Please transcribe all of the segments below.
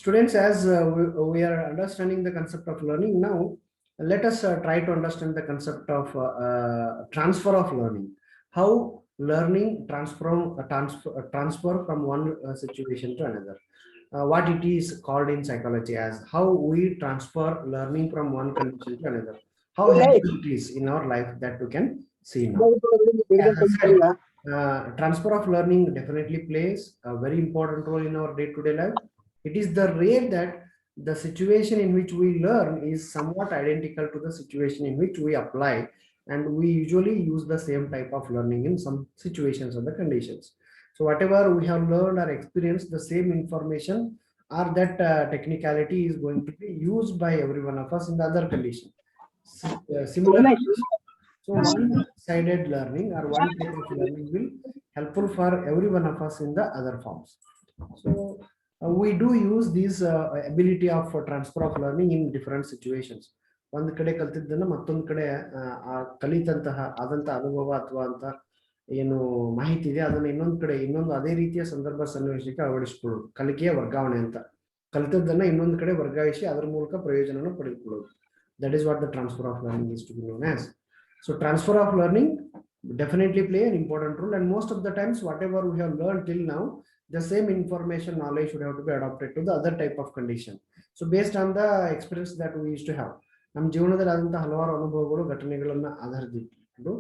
Students, as we are understanding the concept of learning now, let us try to understand the concept of transfer of learning. How learning transfer from one situation to another. What it is called in psychology as how we transfer learning from one condition to another. How helpful it is in our life that we can see now. As I said, transfer of learning definitely plays a very important role in our day-to-day life. It is the rare that the situation in which we learn is somewhat identical to the situation in which we apply, and we usually use the same type of learning in some situations or the conditions. So whatever we have learned or experienced, the same information or that technicality is going to be used by every one of us in the other condition. Similarly, so one-sided learning or one type of learning will helpful for every one of us in the other forms. So we do use this ability of transfer of learning in different situations. ಒಂದು ಕಡೆ ಕಲ್ತಿದ್ದನ್ನ ಮತ್ತೊಂದು ಕಡೆ ಕಲಿತಂತಹ ಆದಂತ ಅನುಭವ ಅಥವಾ ಅಂತ ಏನು ಮಾಹಿತಿ ಇದೆ ಅದನ್ನ ಇನ್ನೊಂದು ಕಡೆ ಇನ್ನೊಂದು ಅದೇ ರೀತಿಯ ಸಂದರ್ಭ ಸನ್ನಿವೇಶಕ್ಕೆ ಅಳವಡಿಸಿಕೊಳ್ಳೋದು ಕಲಿಕೆಯ ವರ್ಗಾವಣೆ ಅಂತ. ಕಲಿತದ್ದನ್ನ ಇನ್ನೊಂದು ಕಡೆ ವರ್ಗಾಯಿಸಿ ಅದರ ಮೂಲಕ ಪ್ರಯೋಜನವನ್ನು ಪಡೆದುಕೊಳ್ಳೋದು. That is what the transfer of learning is to be known as. So transfer of learning definitely play an important role, and most of the times whatever we have learned till now, the same information knowledge should have to be adopted to the other type of condition. So based on the experience that we used to have, ನಮ್ಮ ಜೀವನದಲ್ಲಿ ಆದಂತಹ ಹಲವಾರು ಅನುಭವಗಳು ಘಟನೆಗಳನ್ನ ಆಧರಿಸಿಟ್ಟು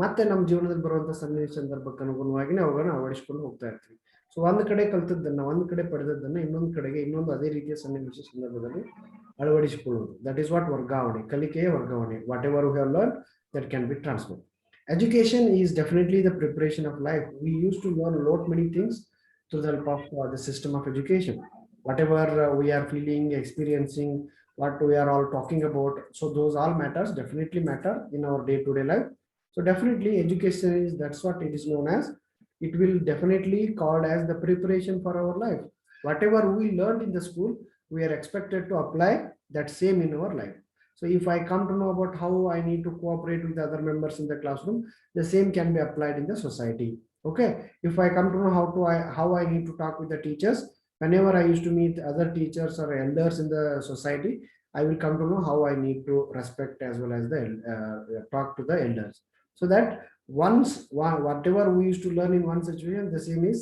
ಮತ್ತೆ ನಮ್ಮ ಜೀವನದಲ್ಲಿ ಬರುವಂತಹ ಸನ್ನಿವೇಶ ಸಂದರ್ಭಕ್ಕೆ ಅನುಗುಣವಾಗಿ ಅವುಗಳನ್ನ ಅಳವಡಿಸಿಕೊಂಡು ಹೋಗ್ತಾ ಇರ್ತೀವಿ. ಸೊ ಒಂದ್ ಕಡೆ ಕಲ್ತದ್ದನ್ನ ಒಂದ್ ಕಡೆ ಪಡೆದದ್ದನ್ನ ಇನ್ನೊಂದು ಕಡೆಗೆ ಇನ್ನೊಂದು ಅದೇ ರೀತಿಯ ಸನ್ನಿವೇಶ ಸಂದರ್ಭದಲ್ಲಿ ಅಳವಡಿಸಿಕೊಳ್ಳುವುದು. That is what ವರ್ಗಾವಣೆ, ಕಲಿಕೆಯ ವರ್ಗಾವಣೆ. Whatever we have learned, that can be transferred. Education is definitely the preparation of life. We used to learn a lot many things through the help of the system of education. Whatever we are feeling, experiencing, what we are all talking about, so those all matters definitely matter in our day-to-day life. So definitely education is, that's what it is known as. It will definitely called as the preparation for our life. Whatever we learned in the school, we are expected to apply that same in our life. So if I come to know about how I need to cooperate with other members in the classroom, the same can be applied in the society. Okay. If I come to know how I need to talk with the teachers, whenever I used to meet other teachers or elders in the society, I will come to know how I need to respect as well as the talk to the elders. So that whatever we used to learn in one situation, the same is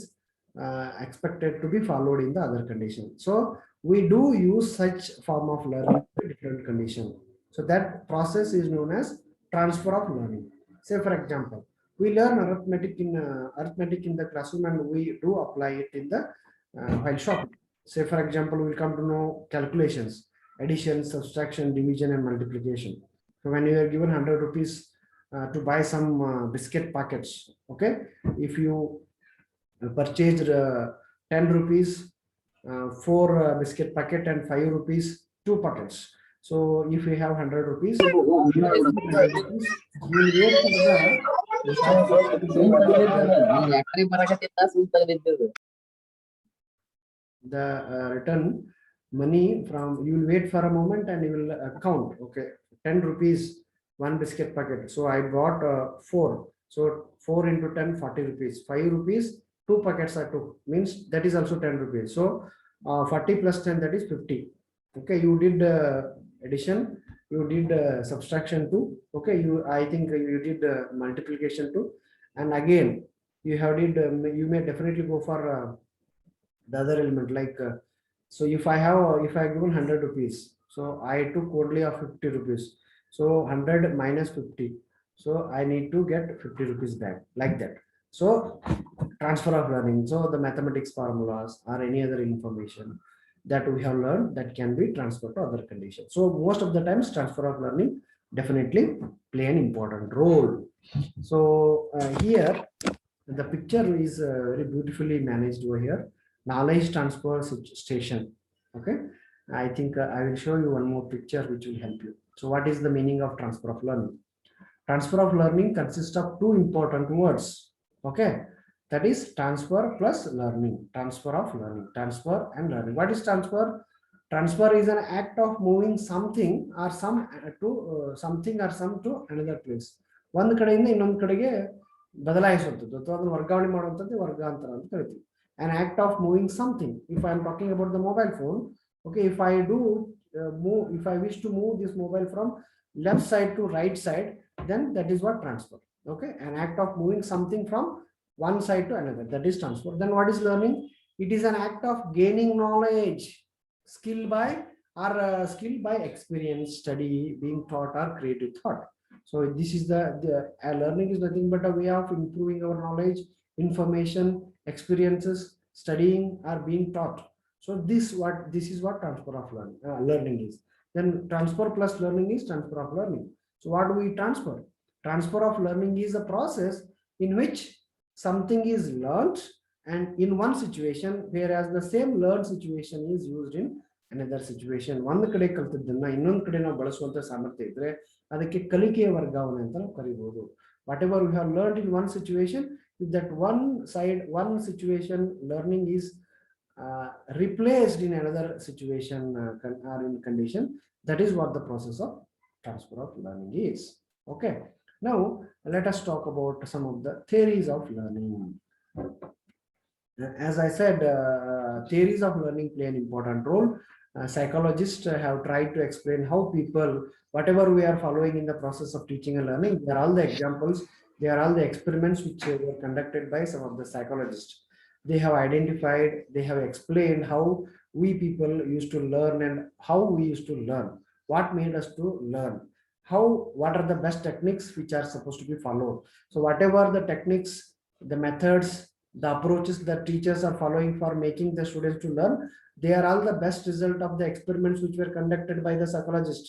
expected to be followed in the other condition. So we do use such form of learning in different conditions. So that process is known as transfer of learning. Say for example, we learn arithmetic in the classroom and we do apply it in the while shopping. Say for example, we come to know calculations, addition, subtraction, division, and multiplication. So when you are given 100 rupees to buy some biscuit packets, okay, if you purchased 10 rupees 4 biscuit packet and 5 rupees 2 packets. So if we have 100 rupees, you will wait for the return money from, you will wait for a moment and you will count. Okay, 10 rupees 1 biscuit packet. So I bought 4. So 4 into 10, 40 rupees. 5 rupees 2 packets are 2, means that is also 10 rupees. So 40 plus 10, that is 50. Okay, you did addition, you did subtraction too. Okay, I think you did multiplication too, and again you have did you may definitely go for the other element like so if I given 100 rupees, so I took only of 50 rupees, so 100 minus 50, so I need to get 50 rupees back, like that. So transfer of learning, so the mathematics formulas or any other information that we have learned, that can be transferred to other conditions. So most of the times transfer of learning definitely play an important role. So here the picture is very beautifully managed over here. Knowledge transfer station. Okay, I think I will show you one more picture which will help you. So what is the meaning of transfer of learning? Transfer of learning consists of two important words. Okay, that is transfer plus learning. Transfer of learning, transfer and learning. What is transfer? Transfer is an act of moving something or some to something or some to another place. ಒಂದು ಕಡೆಯಿಂದ ಇನ್ನೊಂದು ಕಡೆಗೆ ಬದಲಾಯಿಸುವಂಥದ್ದು ಅಥವಾ ಅದನ್ನು ವರ್ಗಾವಣೆ ಮಾಡುವಂಥದ್ದು ವರ್ಗಾಂತರ ಅಂತ ಕರಿತೀವಿ. an act of moving something. If I'm talking about the mobile phone, okay, if I do if I wish to move this mobile from left side to right side, then that is what transfer. Okay, an act of moving something from one side to another, that is transfer. Then what is learning? It is an act of gaining knowledge, skill by skill by experience, study, being taught, or creative thought. So this is the learning is nothing but a way of improving our knowledge, information, experiences, studying, or being taught. So this is what transfer of learning is. Then transfer plus learning is transfer of learning. So what do we transfer? Transfer of learning is a process in which something is learned and in one situation, whereas the same learned situation is used in another situation. ಒಂದು ಕಡೆ ಕಲ್ತದ್ದನ್ನ ಇನ್ನೊಂದು ಕಡೆ ನಾವು ಬಳಸುವಂತ ಸಾಮರ್ಥ್ಯ ಇದ್ರೆ ಅದಕ್ಕೆ ಕಲಿಕೆಯ ವರ್ಗಾವಣೆ ಅಂತ ನಾವು ಕರಿಬಹುದು. Whatever we have learned in one situation, if that one situation learning is replaced in another situation or in condition, that is what the process of transfer of learning is. Okay, now let us talk about some of the theories of learning. As I said, theories of learning play an important role. Psychologists have tried to explain how people, whatever we are following in the process of teaching and learning, they are all the examples, they are all the experiments which were conducted by some of the psychologists. They have identified, they have explained how we people used to learn and how we used to learn, what made us to learn, what are the best techniques which are supposed to be followed. So whatever the techniques, the methods, the approaches that teachers are following for making the students to learn, they are all the best result of the experiments which were conducted by the psychologists.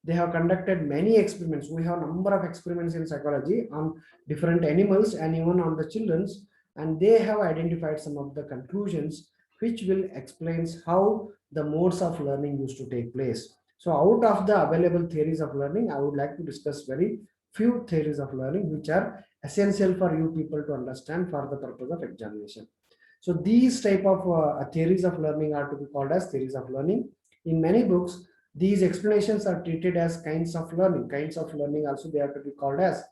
They have conducted many experiments. We have a number of experiments in psychology on different animals and even on the children's, and they have identified some of the conclusions which will explain how the modes of learning used to take place. So out of the available theories of learning, I would like to discuss very few theories of learning which are essential for you people to understand for the purpose of examination. So these type of theories of learning are to be called as theories of learning. In many books, these explanations are treated as kinds of learning. Kinds of learning also they are to be called as.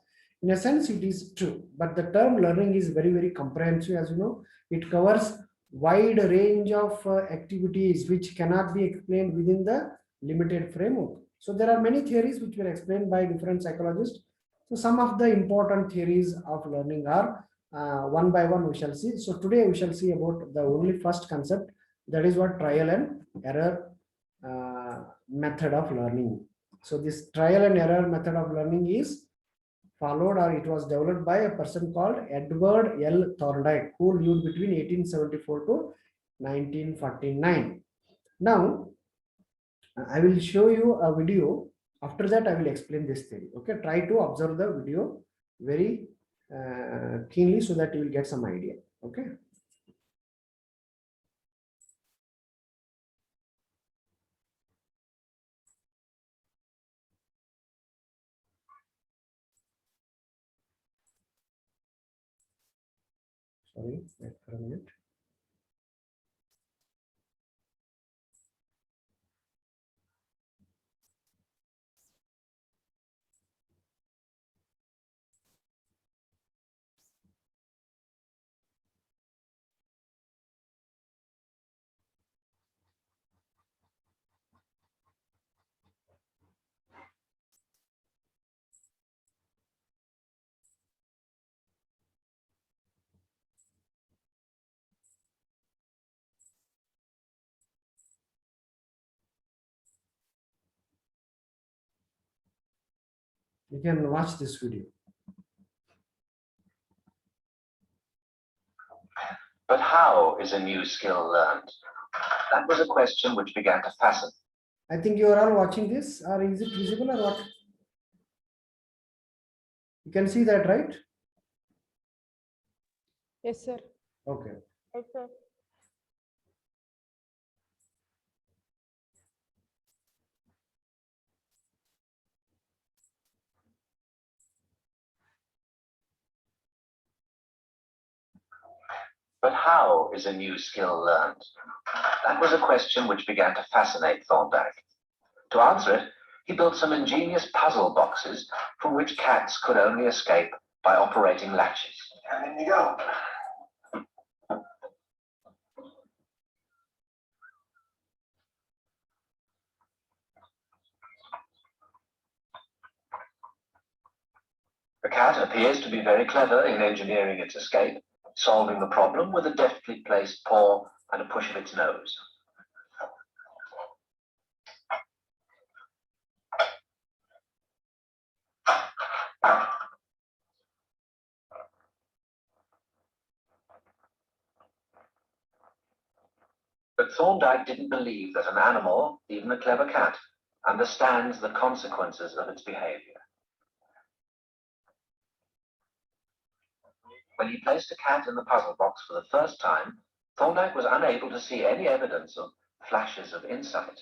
In a sense, it is true, but the term learning is very, very comprehensive. As you know, it covers wide range of activities which cannot be explained within the limited framework. So there are many theories which were explained by different psychologists. So some of the important theories of learning are one by one we shall see. So today we shall see about the only first concept, that is what trial and error method of learning. So this trial and error method of learning is followed, or it was developed by a person called Edward L. Thorndike, who lived between 1874 to 1949. Now I will show you a video. After that I will explain this theory. Okay, try to observe the video very keenly so that you will get some idea. Okay. Sorry, wait for a minute. You can watch this video. But how is a new skill learned? That was a question which began to fascinate. I think you are all watching this, or is it visible or what? You can see that, right? Yes, sir. Okay. Yes, sir. But how is a new skill learned? That was a question which began to fascinate Thorndike. To answer it, he built some ingenious puzzle boxes from which cats could only escape by operating latches. And in you go. cat appears to be very clever in engineering its escape, solving the problem with a deftly placed paw and a push of its nose. But Thorndike didn't believe that an animal, even a clever cat, understands the consequences of its behavior. When he placed a cat in the puzzle box for the first time, Thorndike was unable to see any evidence of flashes of insight.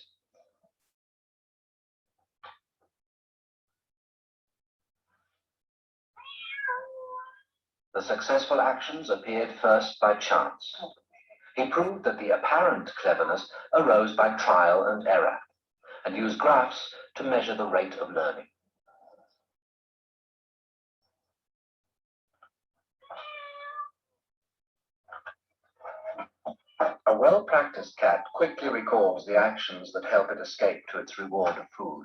The successful actions appeared first by chance. He proved that the apparent cleverness arose by trial and error, and used graphs to measure the rate of learning. A well-practiced cat quickly recalls the actions that help it escape to its reward of food.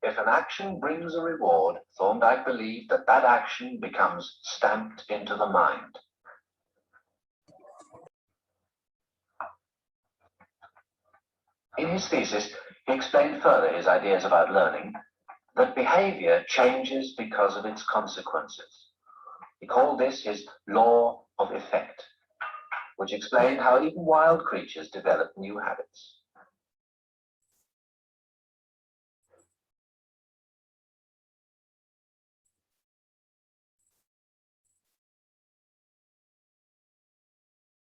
If an action brings a reward, Thorndike believed that that action becomes stamped into the mind. In his thesis, he explained further his ideas about learning, that behavior changes because of its consequences. He called this his law of effect, which explained how even wild creatures develop new habits.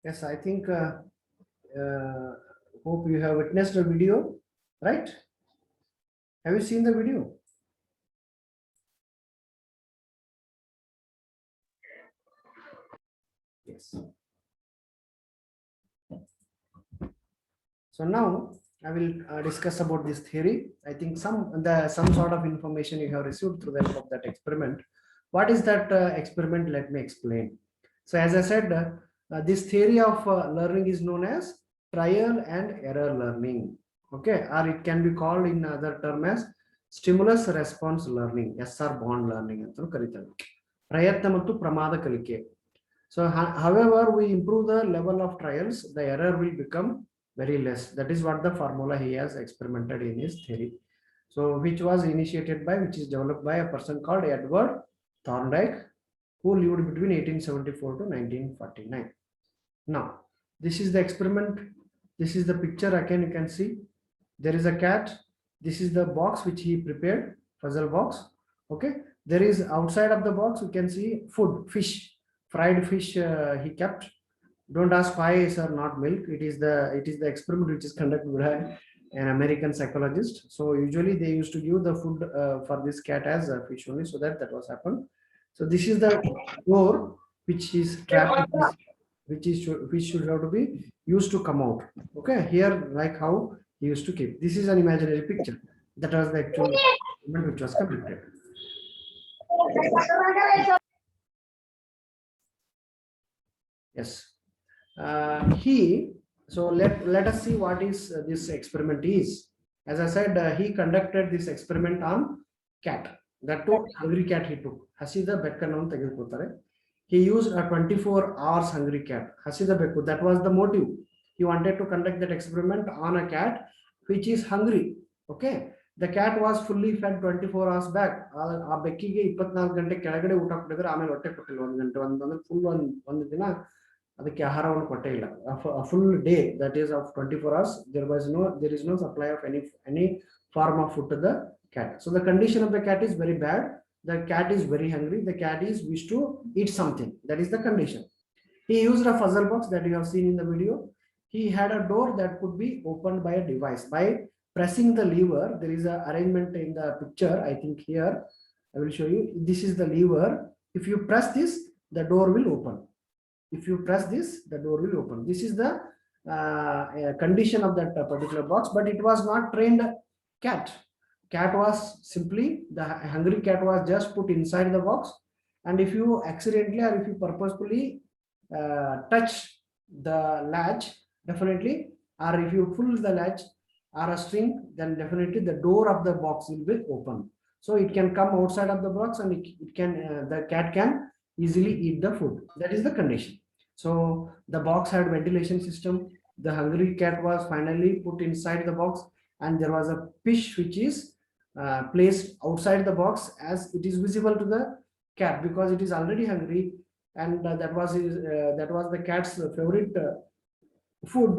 Yes, I think hope you have witnessed the video, right? Have you seen the video? Yes. So now I will discuss about this theory. I think some sort of information you have received through the help of that experiment. What is that experiment? Let me explain. So as I said, this theory of learning is known as trial and error learning. Okay, or it can be called in other term as stimulus response learning, SR bond learning ಅಂತ ಕರೀತಾರೆ. ಪ್ರಯತ್ನ ಮತ್ತು ಪ್ರಮಾದ ಕಲಿಕೆ. So however we improve the level of trials, the error will become very less. That is what the formula he has experimented in his theory. So which was initiated by, which is developed by a person called Edward Thorndike, who lived between 1874 to 1949. Now, this is the experiment. This is the picture. Again, you can see there is a cat. This is the box which he prepared, puzzle box. Okay. There is outside of the box, you can see food, fish, fried fish he kept. Don't ask why, sir, not milk. It is the experiment which is conducted by an American psychologist. So usually they used to give the food for this cat as a fish only, so that was happened. So this is the door which is trapped, which should have to be used to come out. Okay, here like how he used to keep. This is an imaginary picture. That was the actual experiment which was completed. Yes. So let us see what is this experiment is. As I said, he conducted this experiment on cat. That too, hungry cat he took. Hasida bekkanu tegilkotare. He used a 24 hours hungry cat. Hasida bekku. That was the motive. He wanted to conduct that experiment on a cat which is hungry. Okay. The cat was fully fed 24 hours back. ಆ ಬೆಕ್ಕಿಗೆ 24 ಗಂಟೆ ಕೆಳಗಡೆ ಊಟ ಕೊಟ್ಟಿದ್ರೆ ಆಮೇಲೆ ಹೊಟ್ಟೆ ಕೊಟ್ಟಿಲ್ಲ 1 ಗಂಟೆ ಅಂದ್ರೆ ಫುಲ್ ಒಂದು ದಿನ ಅದಕ್ಕೆ ಆಹಾರವನ್ನು ಕೊಟ್ಟೇ ಇಲ್ಲ. A full day, that is of 24 hours, there is no supply of any form of food to the cat. So the condition of the cat is very bad. The cat is very hungry. The cat is wish to eat something. That is the condition. He used a puzzle box that you have seen in the video. He had a door that could be opened by a device. By pressing the lever, there is an arrangement in the picture. I think here I will show you. This is the lever. If you press this, the door will open. If you press this, the door will open. This is the condition of that particular box, but it was not trained cat. cat was simply, the hungry cat was just put inside the box, and if you accidentally or if you purposefully touch the latch, definitely, or if you pull the latch or a string, then definitely the door of the box will be open, so it can come outside of the box, and it can the cat can easily eat the food. That is the condition. So the box had ventilation system. The hungry cat was finally put inside the box, and there was a fish which is placed outside the box, as it is visible to the cat because it is already hungry, and that was the cat's favorite food.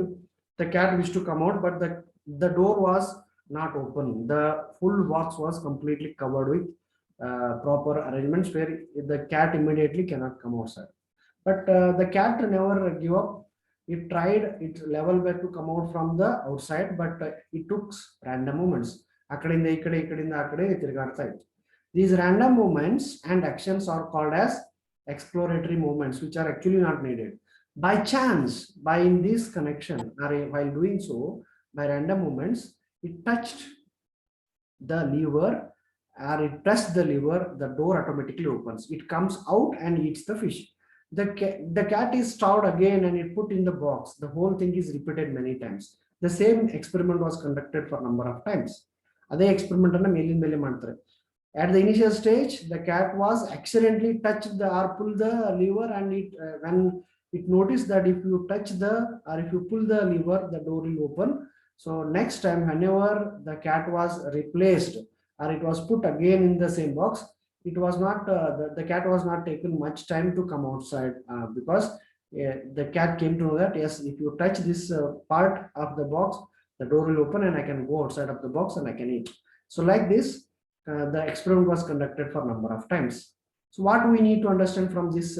The cat wished to come out, but the door was not open. The full box was completely covered with proper arrangements where the cat immediately cannot come outside. But the cat never give up. It tried its level best to come out from the outside, but it took random movements. These random movements and actions are called as exploratory movements, which are actually not needed. By chance, by in this connection, or while doing so, by random movements, it touched the lever, or it pressed the lever, the door automatically opens. It comes out and eats the fish. The cat is starved again and it put in the box. The whole thing is repeated many times. The same experiment was conducted for a number of times. At the initial stage, the cat was accidentally touched the or pull the lever, and it when it noticed that if you touch the or if you pull the lever, the door will open. So next time, whenever the cat was replaced or it was put again in the same box, it was not the cat was not taken much time to come outside, because the cat came to know that yes, if you touch this part of the box, the door will open and I can go outside of the box and I can eat. So like this, the experiment was conducted for a number of times. So what we need to understand from this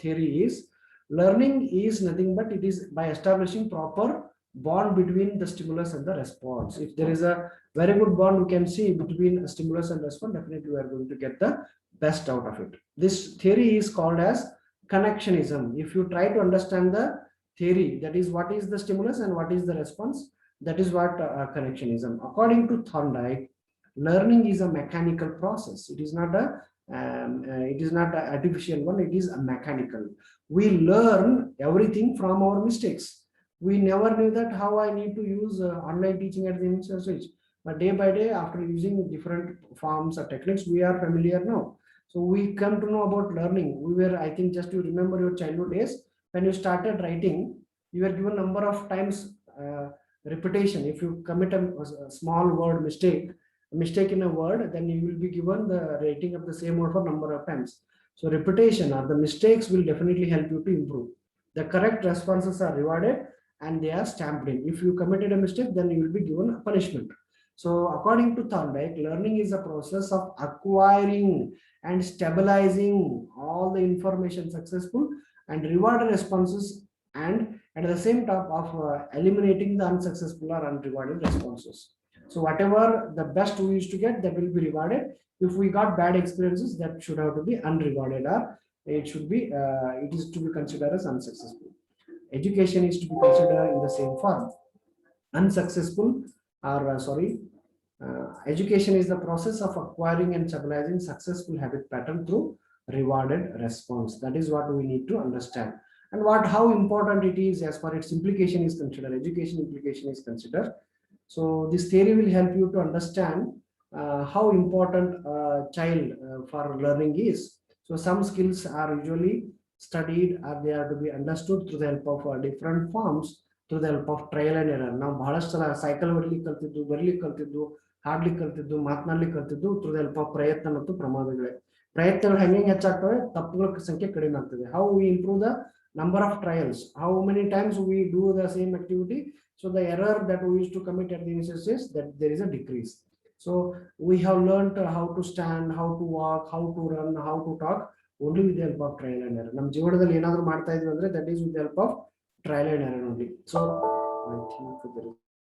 theory is, learning is nothing but it is by establishing proper bond between the stimulus and the response. If there is a very good bond we can see between stimulus and response, definitely we are going to get the best out of it. This theory is called as connectionism. If you try to understand the theory, that is what is the stimulus and what is the response, that is what connectionism. According to Thorndike, learning is a mechanical process. It is not an artificial one. It is a mechanical. We learn everything from our mistakes. We never knew that how I need to use online teaching at the initial stage. But day by day, after using different forms or techniques, we are familiar now. So we come to know about learning. We were, I think, just to remember your childhood days, when you started writing, you were given number of times repetition. If you commit a small word mistake in a word, then you will be given the rating of the same word for number of times. So repetition or the mistakes will definitely help you to improve. The correct responses are rewarded and they are stamped in. If you committed a mistake, then you will be given a punishment. So according to Thorndike, learning is a process of acquiring and stabilizing all the information successful and reward responses, and at the same time of eliminating the unsuccessful or unrewarded responses. So whatever the best we used to get, that will be rewarded. If we got bad experiences, that should have to be unrewarded, or it should be it is to be considered as unsuccessful. Education is to be considered in the same form. Unsuccessful education is the process of acquiring and stabilizing successful habit pattern through rewarded response. That is what we need to understand, and how important it is as far its implication is considered. Education implication is considered. So this theory will help you to understand how important a child for learning is. So some skills are usually studied, or they are to be understood through the help of different forms, through the help of trial and error. Now ಬಹಳಷ್ಟು cycle ಬರ್ಲಿಕ್ಕೆ ಕಲ್ತಿದ್ದು, ಹಾಡ್ಲಿಕ್ಕೆ ಕಲ್ತಿದ್ದು, ಮಾತನಾಡ್ಲಿಕ್ಕೆ ಕಲ್ತಿದ್ದು through the help of ಪ್ರಯತ್ನ ಮತ್ತು ಪ್ರಮಾದಗಳೇ. ಪ್ರಯತ್ನಗಳು ಹೆಂಗೆ ಹೆಚ್ಚಾಗ್ತವೆ, ತಪ್ಪುಗಳ ಸಂಖ್ಯೆ ಕಡಿಮೆ ಆಗ್ತದೆ. How we improve the number of trials, how many times we do the same activity, so the error that we used to commit at the initial stage, that there is a decrease. So we have learned how to stand, how to walk, how to run, how to talk, only with the help of trial and error. ನಮ್ಮ ಜೀವನದಲ್ಲಿ ಏನಾದರೂ ಮಾಡ್ತಾ ಇದೀವಿ ಅಂದ್ರೆ that is with the help of trial and error only. So I think there is